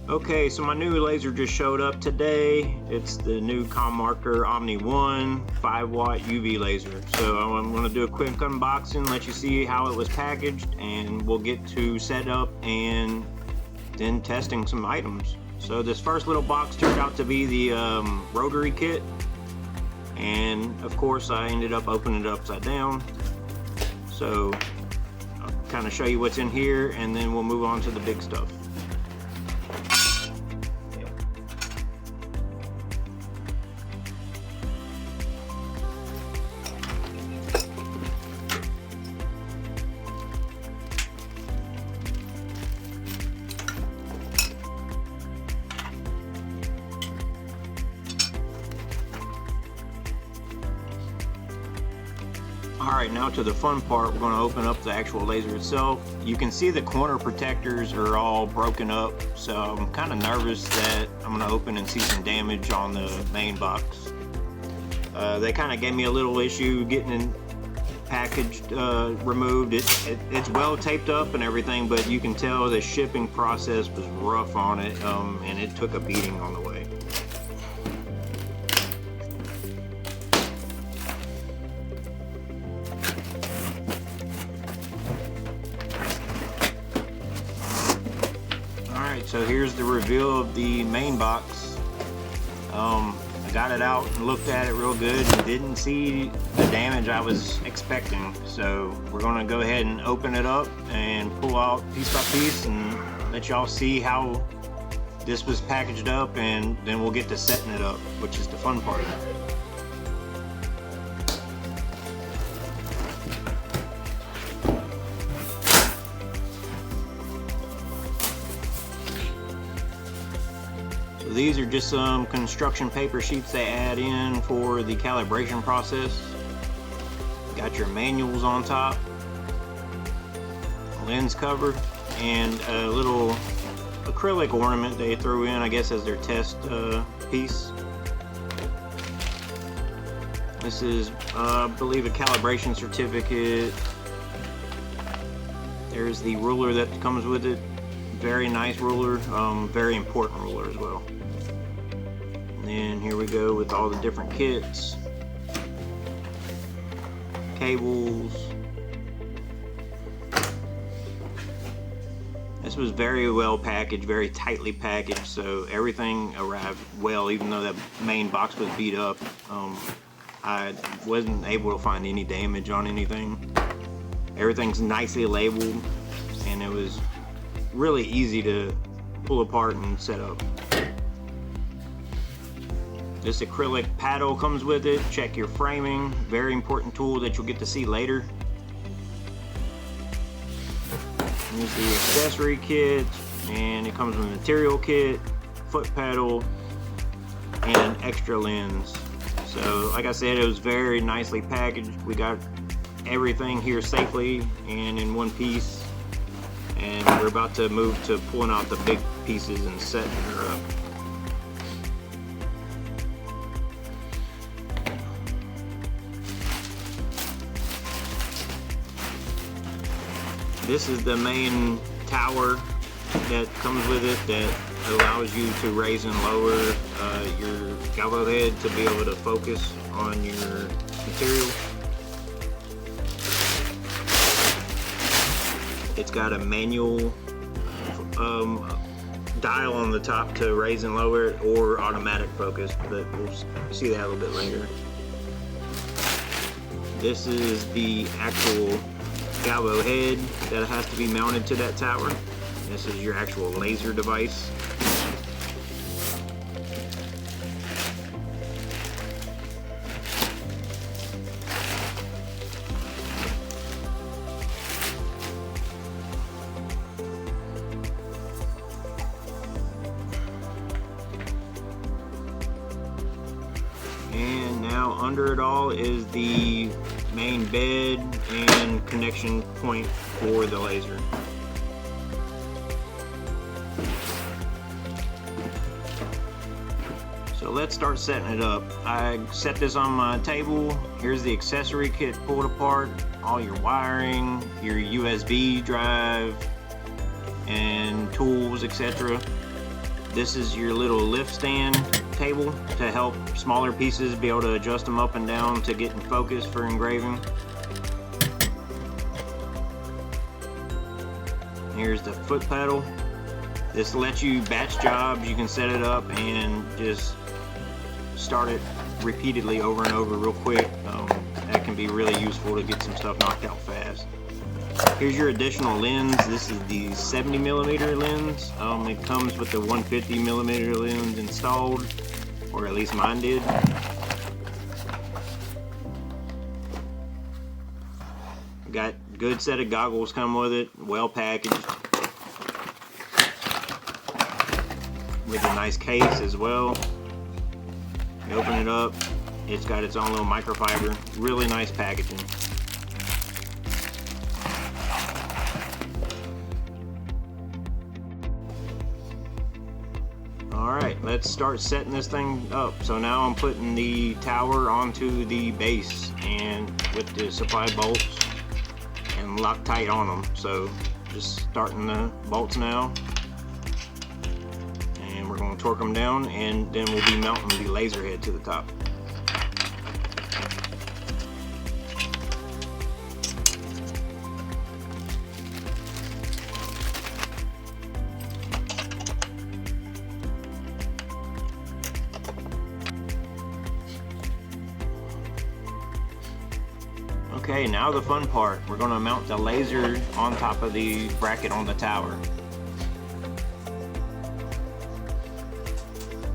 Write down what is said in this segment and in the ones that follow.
Okay, so my new laser just showed up today. It's the new ComMarker Omni 1 5-watt UV laser. So I'm going to do a quick unboxing, let you see how it was packaged, and we'll get to setup and then testing some items. So this first little box turned out to be the rotary kit, and of course I ended up opening it upside down. So I'll kind of show you what's in here, and then we'll move on to the big stuff. Alright, now to the fun part. We're going to open up the actual laser itself. You can see the corner protectors are all broken up, so I'm kind of nervous that I'm going to open and see some damage on the main box. They kind of gave me a little issue getting it packaged, removed. It's well taped up and everything, but you can tell the shipping process was rough on it, and it took a beating on the way. So here's the reveal of the main box. I got it out and looked at it real good and didn't see the damage I was expecting. So we're gonna go ahead and open it up and pull out piece by piece and let y'all see how this was packaged up, and then we'll get to setting it up, which is the fun part. These are just some construction paper sheets they add in for the calibration process. Got your manuals on top, lens cover, and a little acrylic ornament they threw in, I guess, as their test piece. This is, I believe, a calibration certificate. There's the ruler that comes with it. Very nice ruler, very important ruler as well. And here we go with all the different kits, cables. This was very well packaged, very tightly packaged, so everything arrived well, even though that main box was beat up. I wasn't able to find any damage on anything. Everything's nicely labeled, and it was really easy to pull apart and set up. This acrylic paddle comes with it. Check your framing. Very important tool that you'll get to see later. Here's the accessory kit, and it comes with a material kit, foot pedal, and an extra lens. So like I said, it was very nicely packaged. We got everything here safely and in one piece, and we're about to move to pulling out the big pieces and setting her up. This is the main tower that comes with it that allows you to raise and lower your galvo head to be able to focus on your material. It's got a manual dial on the top to raise and lower it, or automatic focus, but we'll see that a little bit later. This is the actual galvo head that has to be mounted to that tower. This is your actual laser device. And now under it all is the main bed and connection point for the laser. So let's start setting it up. I set this on my table. Here's the accessory kit pulled apart, all your wiring, your USB drive, and tools, etc. This is your little lift stand table to help smaller pieces be able to adjust them up and down to get in focus for engraving. Here's the foot pedal. This lets you batch jobs. You can set it up and just start it repeatedly over and over real quick. That can be really useful to get some stuff knocked out fast. Here's your additional lens. This is the 70mm lens. It comes with the 150mm lens installed, or at least mine did. Got a good set of goggles come with it, well packaged, with a nice case as well. You open it up, it's got its own little microfiber, really nice packaging. Alright, let's start setting this thing up. So now I'm putting the tower onto the base and with the supply bolts and Loctite on them. So just starting the bolts now. And we're going to torque them down, and then we'll be mounting the laser head to the top. Okay, now the fun part. We're going to mount the laser on top of the bracket on the tower.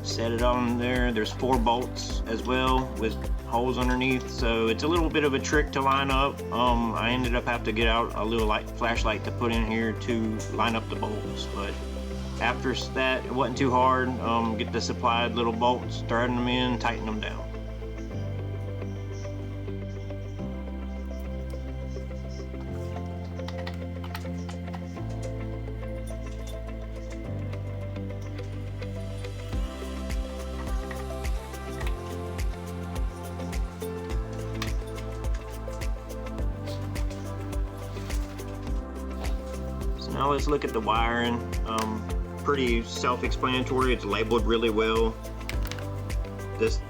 Set it on there. There's 4 bolts as well with holes underneath, so it's a little bit of a trick to line up. I ended up having to get out a little flashlight to put in here to line up the bolts, but after that it wasn't too hard. Get the supplied little bolts, thread them in, tighten them down. Now let's look at the wiring. Pretty self-explanatory. It's labeled really well. This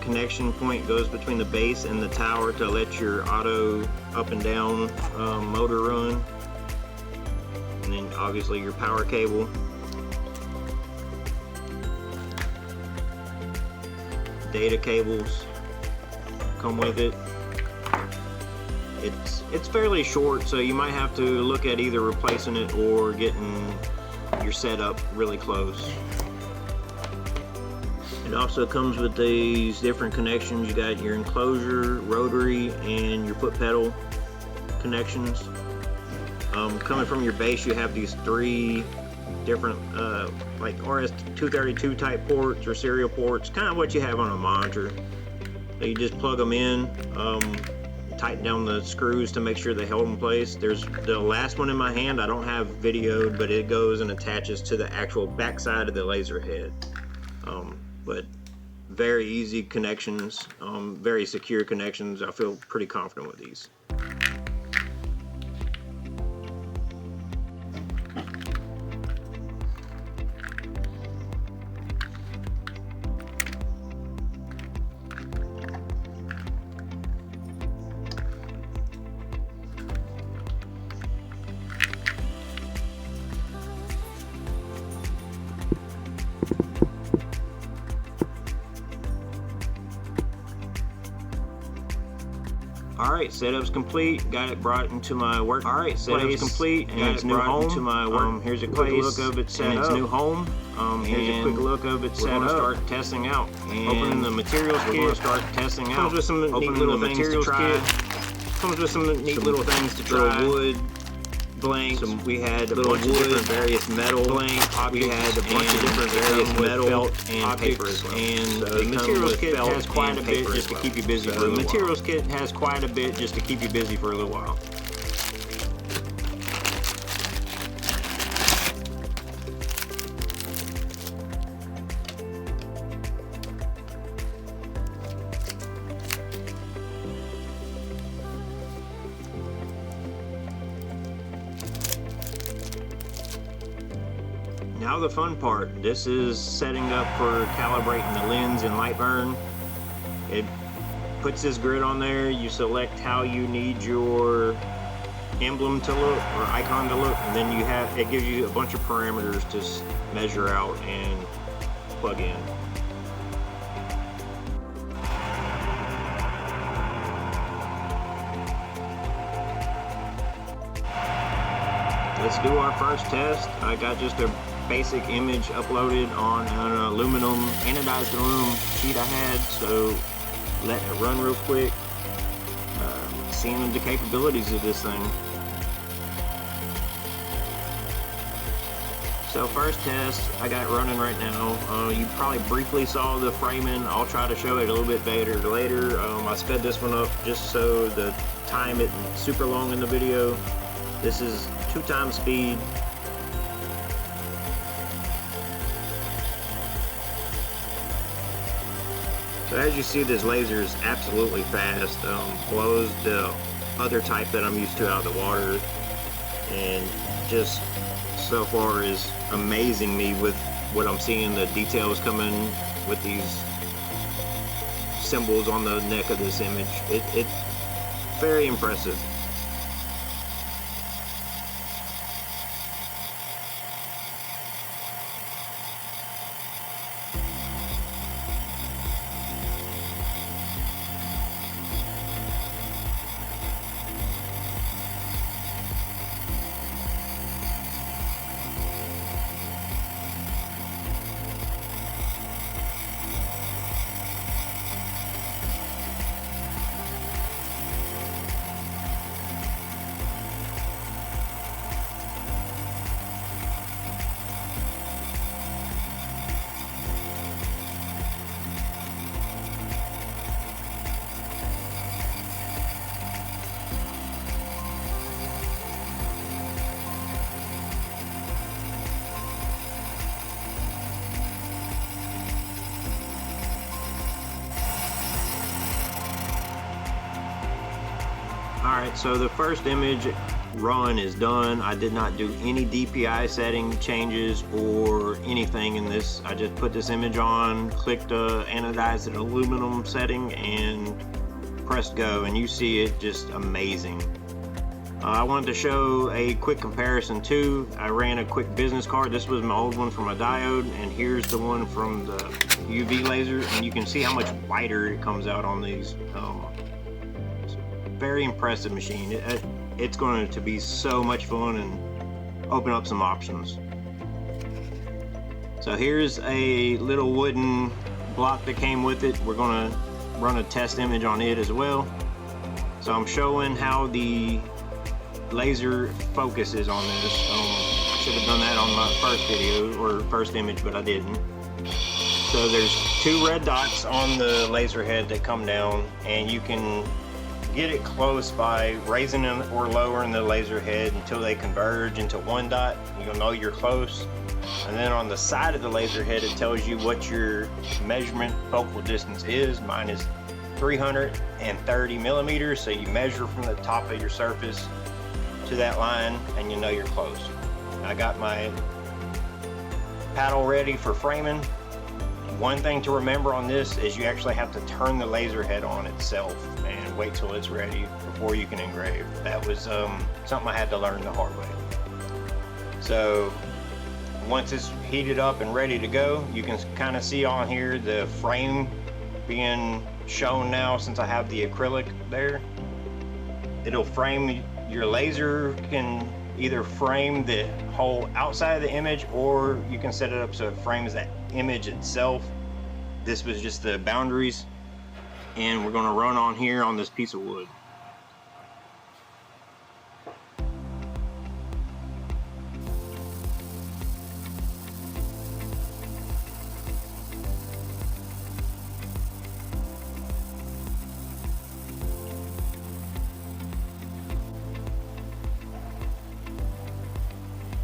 connection point goes between the base and the tower to let your auto up and down motor run. And then obviously your power cable. Data cables come with it. It's fairly short, so you might have to look at either replacing it or getting your setup really close. It also comes with these different connections. You got your enclosure, rotary, and your foot pedal connections. Coming from your base, you have these 3 different like RS-232 type ports or serial ports, kind of what you have on a monitor. So you just plug them in. Tighten down the screws to make sure they hold in place. There's the last one in my hand, I don't have videoed, but it goes and attaches to the actual back side of the laser head. But very easy connections, very secure connections. I feel pretty confident with these. Alright, setup's complete. Got it brought into my work. Alright, setup's complete and it's new home. Into my work. Here's a quick look of it set up. Its new home. Here's a quick look of it set up. We're going to start testing out. And opening the materials kit. We're going to start testing out. Comes with some neat little things to try. Comes with some neat little things to try. Wood blanks. We had a bunch of different various metal blanks. We had a bunch of different various metal and paper as well. And the materials kit has quite a bit just to keep you busy for a little while. The materials kit has quite a bit just to keep you busy for a little while. Now the fun part. This is setting up for calibrating the lens in Lightburn. It puts this grid on there. You select how you need your emblem to look or icon to look, and then it gives you a bunch of parameters to measure out and plug in. Let's do our first test. I got just a basic image uploaded on an anodized aluminum sheet I had, so letting it run real quick, seeing the capabilities of this thing. So first test, I got it running right now. You probably briefly saw the framing. I'll try to show it a little bit better later. I sped this one up just so the time isn't super long in the video. This is 2x speed. So as you see, this laser is absolutely fast. Blows the other type that I'm used to out of the water, and just so far is amazing me with what I'm seeing, the details coming with these symbols on the neck of this image. It's very impressive. Alright, so the first image run is done. I did not do any DPI setting changes or anything in this. I just put this image on, clicked anodized aluminum setting, and pressed go, and you see it just amazing. I wanted to show a quick comparison too. I ran a quick business card. This was my old one from a diode, and here's the one from the UV laser, and you can see how much whiter it comes out on these. Very impressive machine. It's going to be so much fun and open up some options. So here's a little wooden block that came with it. We're going to run a test image on it as well. So I'm showing how the laser focuses on this. I should have done that on my first video or first image, but I didn't. So there's two red dots on the laser head that come down, and you can get it close by raising or lowering the laser head until they converge into one dot. You'll know you're close. And then on the side of the laser head, it tells you what your measurement focal distance is. Mine is 330 millimeters, so you measure from the top of your surface to that line and you know you're close. I got my paddle ready for framing. One thing to remember on this is you actually have to turn the laser head on itself and wait till it's ready before you can engrave. That was something I had to learn the hard way. So once it's heated up and ready to go, you can kind of see on here the frame being shown now since I have the acrylic there. It'll frame, your laser can either frame the whole outside of the image, or you can set it up so it frames that image itself. This was just the boundaries, and we're going to run on here on this piece of wood.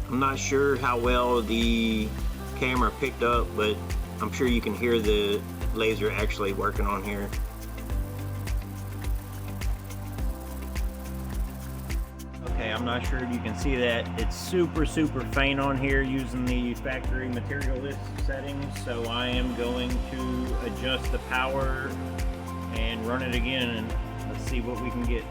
I'm not sure how well the camera picked up, but I'm sure you can hear the laser actually working on here. Okay, I'm not sure if you can see that. It's super faint on here using the factory material list settings. So I am going to adjust the power and run it again, and let's see what we can get.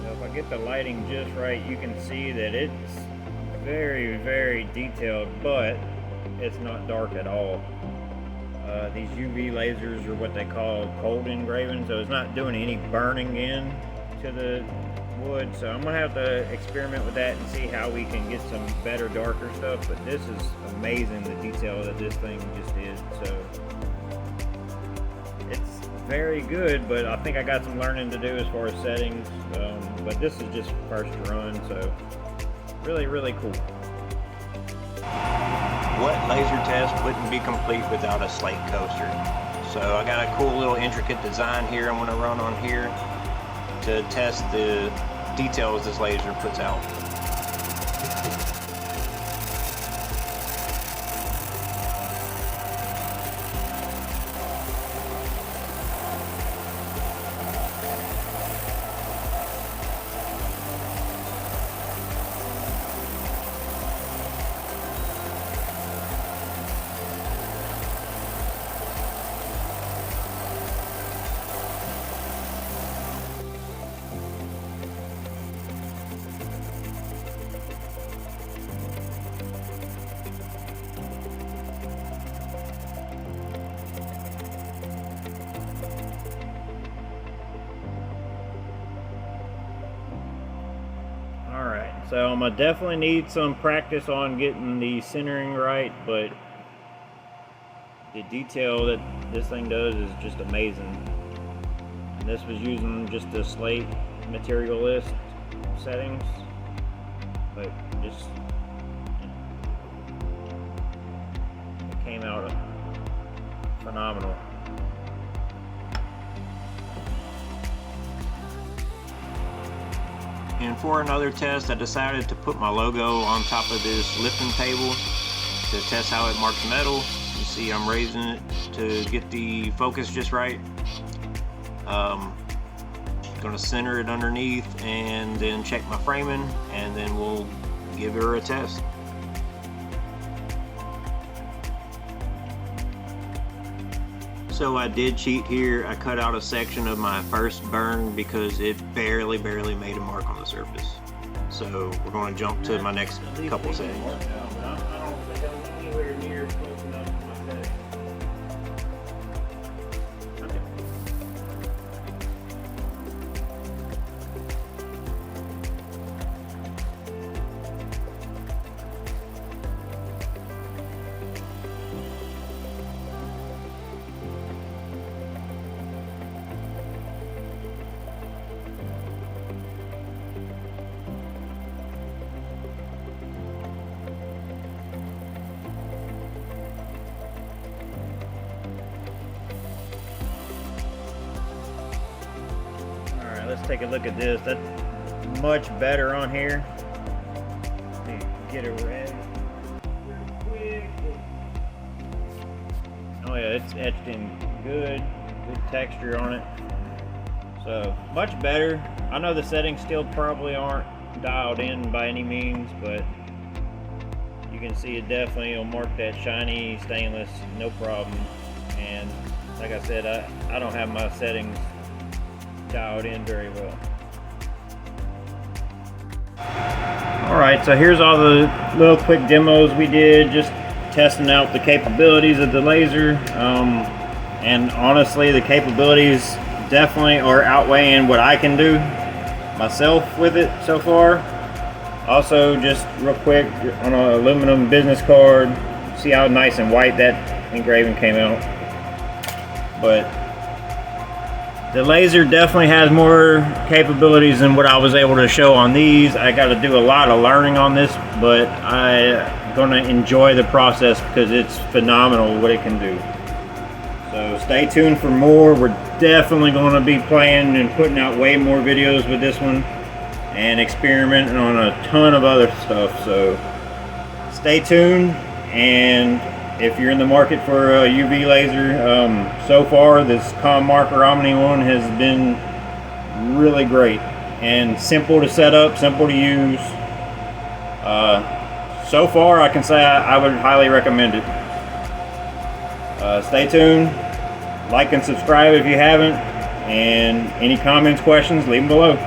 If I get the lighting just right, you can see that it's very detailed, but it's not dark at all. These UV lasers are what they call cold engraving, so it's not doing any burning in to the wood. So I'm gonna have to experiment with that and see how we can get some better darker stuff. But this is amazing, the detail that this thing just did. So it's very good, but I think I got some learning to do as far as settings. But this is just first run, so really cool. What laser test wouldn't be complete without a slate coaster? So I got a cool little intricate design here I'm going to run on here to test the details this laser puts out. Alright, so I'm gonna definitely need some practice on getting the centering right, but the detail that this thing does is just amazing. And this was using just the slate material list settings, but just it came out phenomenal. And for another test, I decided to put my logo on top of this lifting table to test how it marks metal. You see I'm raising it to get the focus just right. Gonna center it underneath and then check my framing, and then we'll give her a test. So I did cheat here. I cut out a section of my first burn because it barely made a mark on the surface. So we're going to jump to my next couple settings. I don't think I'm anywhere near close enough to my settings. Okay. Let's take a look at this. That's much better on here. Get it red real quick. Oh yeah, it's etched in good texture on it. So much better. I know the settings still probably aren't dialed in by any means, but you can see it definitely will mark that shiny stainless, no problem. And like I said, I don't have my settings dialed in very well. Alright, so here's all the little quick demos we did, just testing out the capabilities of the laser. And honestly, the capabilities definitely are outweighing what I can do myself with it so far. Also, just real quick, on an aluminum business card, see how nice and white that engraving came out. But The laser definitely has more capabilities than what I was able to show on these. I got to do a lot of learning on this, but I'm going to enjoy the process because it's phenomenal what it can do. So stay tuned for more. We're definitely going to be playing and putting out way more videos with this one and experimenting on a ton of other stuff. So stay tuned, and if you're in the market for a UV laser, so far this ComMarker Omni one has been really great and simple to set up, simple to use. So far I can say I would highly recommend it. Stay tuned, like and subscribe if you haven't, and any comments, questions, leave them below.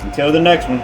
Until the next one.